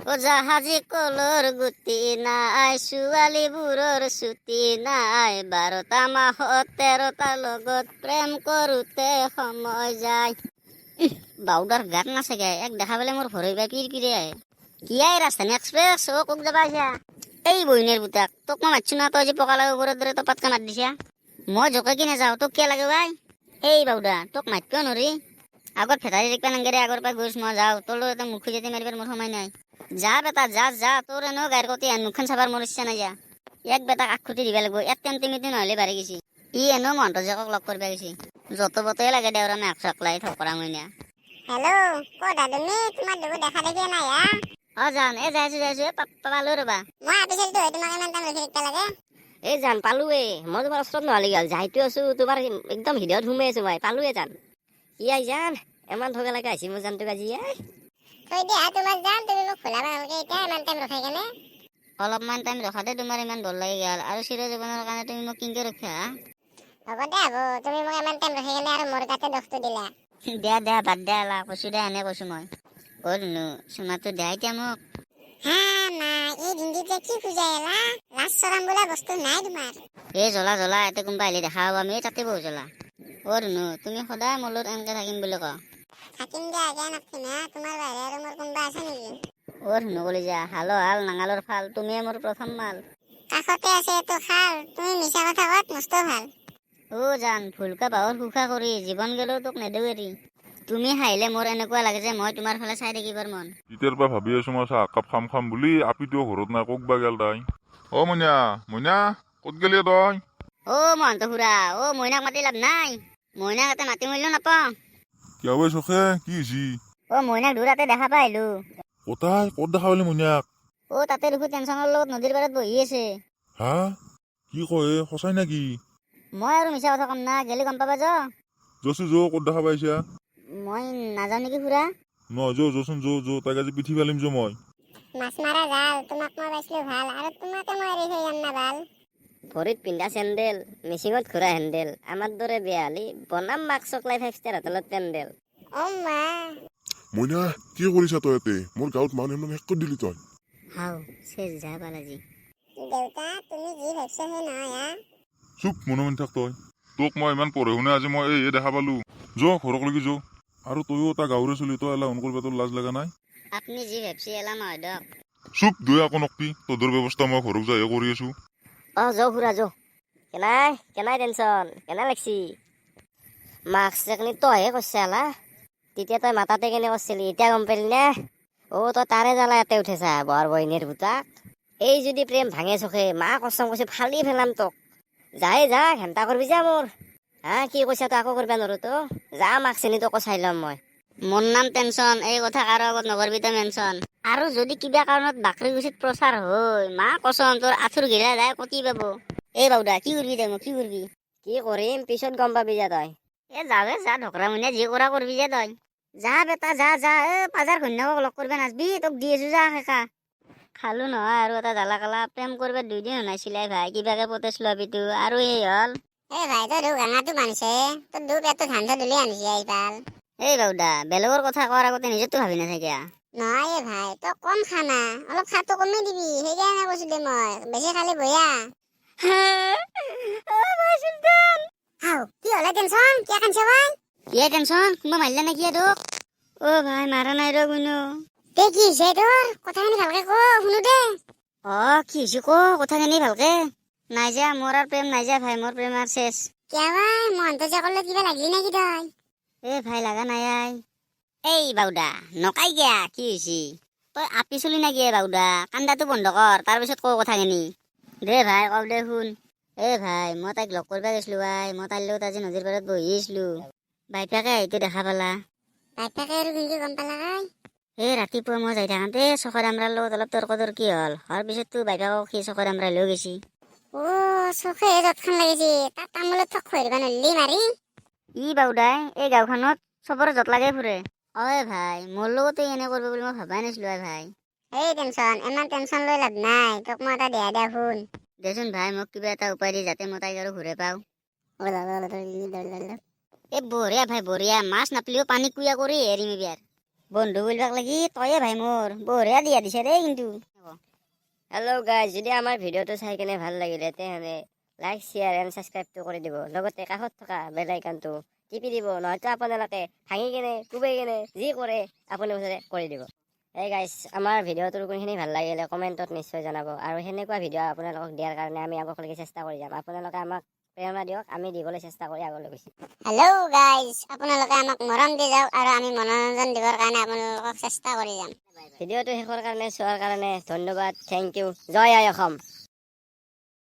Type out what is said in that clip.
ও জাহাজী কলৰ গুটি নাই, ছোৱালীবোৰৰ ছুটি নাই, 12টা মাহত 13টা লগত প্ৰেম কৰোঁতে সময় যায়। বাউদাৰ গাত নাচাগে, এক দেখা পালে মোৰ ভৰি বা পিৰপিৰে আহে। কি আই ৰাজধানী এক্সপ্ৰেছ, অ ক'ত যাবা আহিছা? এই বহিনীৰ পুতাক, তোক মই মাতছো না, তই যে পকা লাগা ঘৰৰ দৰে তপাতকা মাত দিছা। মই জোকে কি নাযাওঁ, তোক কিয় লাগে ভাই? এই বাউদা, তোক মাতকিয় নৰি? আগত ভেটাৰী দেখবা নাংগেৰে, আগৰ পৰা গৈছ, মই যাওঁ। তোৰ লগত এটা মুখ খুজাতি মাৰিবাৰ মোৰ সময় নাই। যা বেটা যা, তোৰ এনেও গাড়ীৰ কটি মুখখন চাবাৰ মোৰ ইচ্ছা নাই যা। এক বেটাক আখুতি দিবা লাগিব, এক টেমটিমিতি নহ'লে বাঢ়ি গৈছি। ই এনেও মহন্ত জীয়েকক লগ কৰিবা গৈছি। যত বতয়ে লাগে দেওৰা মেঘ চকলাই থকৰা মইনা। হেল্ল', ক'ত তুমি? তোমাৰ দেখো দেখা দেখি নাই হা? জান, যাইছো পালো ৰবা। মই আপিছিলতো তোমাক ইমান টাইম ৰখি থাকিব লাগে। জান পালোৱে, মই তোমাৰ ওচৰত নহ'লে গ'ল, যাইতো আছো, তোমাৰ একদম হৃদয়ত সোমাই আছো, মই পালোৱে জান। জান ইমান ধোকা লাগে আহিছি মোৰ জানটো আজি। থৈ দিয়া তোমাৰ জান, তুমি মোক ভুলাবা নালাগে এতিয়া ইমান টাইম ৰখাই কেনে। অলপমান টাইম ৰখাতে তোমাৰ ইমান দৰ লাগি গ'ল, আৰু চিৰ জীৱনৰ কাৰণে তুমি মোক কিনকে ৰখা? হ'ব দে হ'ব, তুমি মোক ইমান টাইম ৰখাই কেনে আৰু মোৰ গাতে দোষটো দিলা। দে বাদ দে আলা, কৈছো দে এনে কৈছো মই। নুনু চুমাটো দে এতিয়া মোক। হা মা, এই ডিংগিত যে কি খুজাই এলা? লাজ চৰাম বোলা বস্তু নাই তোমাৰ। জ্বলা ইয়াতে কোনোবা আহিলে দেখা পাব, আমি তাতে বহু জ্বলা। নুনু তুমি সদায় মোৰ লগত এনেকে থাকিম বুলি কওঁ। থাকিম দিয়া আগে নাথকিম হা, তোমাৰ বাহিৰে আৰু মোৰ কোনোবা আছে নেকি? নুনু কলিজা, হাল নাঙালৰ ফাল, তুমিয়ে মোৰ প্ৰথম মাল। কাষতে আছে এইটো খাল, তুমি মিছা কথা কোৱাত মস্ত ভাল। জান, ভুলকা বাহৰ সুখা কৰি জীৱন গেলেও তোক নেদেও এৰি। তুমি হাঁহিলে মোৰ এনেকুৱা লাগে যে মই তোমাৰ ফালে চাই থাকিবৰ মন। তেতিয়াৰ পৰা ভাবি আছো মই চাহ একাপ খাম বুলি, আপিটো ঘৰত নাই, ক'ত বা গেল তাই? মইনা ক'ত গেলি তই? মহন্ত খুৰা, মইনাক মাতি লাভ নাই। মইনাক এটা মাতি মূল্য নাপাওঁ। কিয় বে চখে, কি হৈছি? মইনাক দূৰতে দেখা পাই আহিলো। ক'ত দেখা পালি মইনাক? তাতে দেখো টেনচনৰ লগত নদীৰ পাৰত বহি আছে। হা, কি কয় সঁচাই নেকি? মই আৰু মিছা কথা কম না, গেলি গম পাবা ক'ত দেখা পাইছা? মই নাযাওঁ নেকি খুৰা? যচোন তাইক আজি পিঠি ফালিম মই। মাছ মাৰা জাল, তোমাক মই পাইছিলো ভাল, আৰু তোমাকে মই এৰি থৈ যাম না ভাল। ভৰিত পিন্ধা চেণ্ডেল, মেচিঙত ঘূৰা হেণ্ডেল, আমাৰ দৰে বেয়া হলি বনাম মাক চকলাই 5 ষ্টাৰ হোটেলত পেণ্ডেল। মা মইনা, কি কৰিছা তই ইয়াতে? মোৰ গাঁৱত মানুহ শেষ কৰি দিলি তই। চেজ যা বালাজী। দেউতা, তুমি যি ভাবছা সেই নহয় হা? চুপ, মনে থাক তই। তোক মই ইমান পঢ়ে শুনে আজি মই এই দেখা পালো। ঘৰক লাগি আৰু তইও এটা গাঁৱৰে চলি, তই এলা অনকৰ তোৰ লাজ লগা নাই? আপুনি যি ভাবছি এলা নহয় দক। চুপ, দুই আকৌ নকবি, তোৰ ব্যৱস্থা মই ঘৰক যাই কৰি আছো। খুৰা কেনাই টেনচন, কেনা লাগছি? মাস্ক যেখনি তইহে কৈছা এলা, তেতিয়া তই মাতাতে কেনে কৈছিলি, এতিয়া গম পালি নে? তই তাৰে জ্বালা ইয়াতে উঠেছা, বৰ বহিনীৰ পুতাক। এই যদি প্ৰেম ভাঙে চখে, মা কচম কৈছে ফালি ফেলাম তোক। যা ঘেণ্টা কৰবি যা মোৰ। কি কৈছা তই আকৌ কৰবা নৰো তো? যা মাক চিনি তোকো চাই ল'ম মই। মোৰ নাম টেনচন, এই কথা কাৰো আগত নকৰবি তই মেনচন। আৰু যদি কিবা কাৰণত বাকৰিগুচিত প্ৰচাৰ হয়, মা কচম তোৰ আঁঠুৰ ঘিলা যায় কতি পাব। বাউদা, কি কৰবি তই মোক, কি কৰবি? কি কৰিম পিছত গম পাবি যা তই। যা ঢকৰা মুনিয়া যি কৰা কৰবি যা তই। যা বেটা যা, পাজাৰ ঘৈণীয়েকক লগ কৰবা নাজবি, তোক দি আছো যা খেকা। খালো নহয় আৰু এটা জ্বালা কালা, প্ৰেম কৰবা 2 দিন শুনাইছিলাই ভাই, কিবাকে পতেছ লবিটো আৰু এই হল। ভাই, তোৰ গাঙাটো মানিছে, তোৰ পেটটো ধান দিলে আনিছে এইবাৰ। বাউদা, বেলেগৰ কথা কোৱাৰ আগতে নিজৰটো ভাবি নাথাকিয়া। নহয় ভাই, তই কম খানা, অলপ খাটো কমেই দিবি, সেইকাৰণে কৈছো দে মই, বেছি খালি বয়া। কি হলে টেনচন, কিয় কানছা ভাই? কিয় টেনচন, কোনোবা মাৰিলা নেকি তোক? ভাই মাৰা নাই ৰ কোনো। কি হৈছে তোৰ? কথাখিনি ভালকে ক, শুনো দে। কি হৈছে ক, কথাখিনি ভালকে। নাই যা, মোৰ আৰু প্ৰেম নাই যা ভাই, মোৰ প্ৰেম আৰু চেছ। কিয় ভাই, মহন্ত যে কিবা লাগলি নেকি তই? ভাই লাগা নাই বাউদা, নকাই গিয়া, কি হৈছি? তই আপি চলি না গিয়ে বাউদা, কান্দাটো বন্ধ কৰ, তাৰ পিছত ক কথাখিনি। দে ভাই কও দে শুন। ভাই, মই তাইক লগ কৰবা গৈছিলো ভাই, মই তাইৰ লগত আজি নদীৰ পাৰত বহি আছিলো। বাইপাকে আহিতে দেখা পালা। বাইপাকে আৰু কেনেকে গম পালা ভাই? ৰাতিপুৱা মই যাই থাকোঁতে চকৰ আমৰাৰ লগত অলপ তৰ্ক-তৰ্কি হ'ল, হোৱাৰ পিছততো বাইপাকক সি চকৰ আমৰাই লৈ গৈছি। চখে যতখান লাগিছে, তাত তামোলত থক খুৱাইবা নল্লি মাৰি। বাউদাই, এই গাঁওখনত চবৰে যত লাগে ফুৰে। ভাই, মোৰ লগতে এনে কৰিব বুলি মই ভাবাই নাছিলো ভাই। টেনচন, ইমান টেনচন লৈ লাভ নাই, তোক মই এটা দিয়া শুন। দেচোন ভাই, মোক কিবা এটা উপায় দি যাতে মই তাইক আৰু ঘূৰে পাওঁ। বঢ়িয়া ভাই বঢ়িয়া, মাছ নাপলিও পানী কুয়া কৰি এৰিম বিয়াৰ। বন্ধু বুলিবাক লাগি তয়ে ভাই মোৰ বঢ়িয়া দিয়া দিছে দেই কিন্তু হেল্ল' গাইজ, যদি আমাৰ ভিডিঅ'টো চাই কেনে ভাল লাগিলে তেনেহ'লে লাইক শ্বেয়াৰ এণ্ড ছাবস্ক্ৰাইবটো কৰি দিব, লগতে কাষত থকা বেল আইকনটো টিপি দিব, নহয়তো আপোনালোকে ভাঙি কেনে কোবাই কেনে যি কৰে আপুনি মুঠতে কৰি দিব। এই গাইজ, আমাৰ ভিডিঅ'টোৰ কোনখিনি ভাল লাগিলে কমেণ্টত নিশ্চয় জনাব, আৰু সেনেকুৱা ভিডিঅ' আপোনালোকক দিয়াৰ কাৰণে আমি আগলৈকে চেষ্টা কৰি যাম। আপোনালোকে আমাক প্ৰেৰণা দিয়ক, আমি দিবলৈ চেষ্টা কৰি আগলৈ গৈছোঁ। হেল্ল' গাইজ, আপোনালোকে আমাক মৰম দি যাওক আৰু আমি মনোৰঞ্জন দিবৰ কাৰণে আপোনালোকক চেষ্টা কৰি যাম। ভিডিঅ'টো শেষৰ কাৰণে চোৱাৰ কাৰণে ধন্যবাদ, থেংক ইউ, জয় আই অসম।